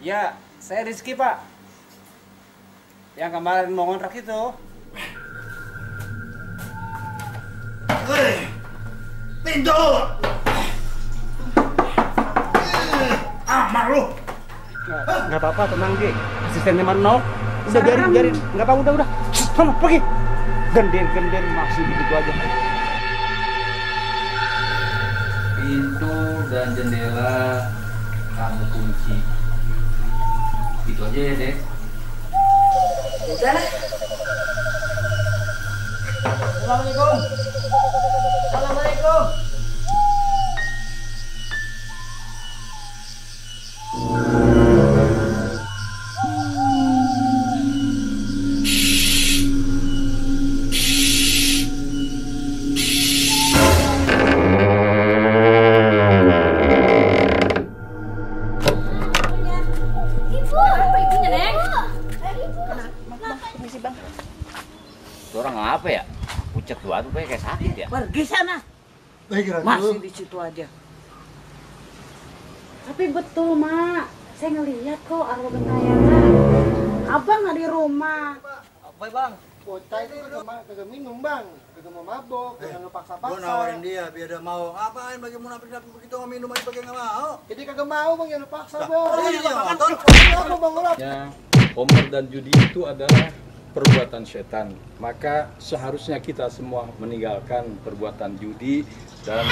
Ya, saya Rizky, Pak. Yang kemarin mau ngontrak itu. Hei, pintu! Malu! Nggak apa-apa, tenang, Ki. Asistennya Mano. Udah biarin. Nggak apa, udah. Sana, pergi. Gender masih begitu aja. Pintu dan jendela kamu kunci. Itu aja ya, Dek. Udah lah. Assalamualaikum. Assalamualaikum. Orang apa ya? Pucat banget kayak sakit ya. Pergi sana. Masih di situ aja. Tapi betul, Mak. Saya ngelihat kok arwah gentayangan. Abang nggak di rumah. Apa bang? Bocah itu kagak minum bang, kagak mau mabok, kagak paksa-paksa. Gua nawarin dia biar dia mau. Ngapain bagi munafik-munafik begitu nggak minum aja pakai nggak mau? Jadi kagak mau bang, jangan paksa bang. Iya, motor. Apa bang Olap? Ya, homer dan judi itu adalah perbuatan setan. Maka seharusnya kita semua meninggalkan perbuatan judi dan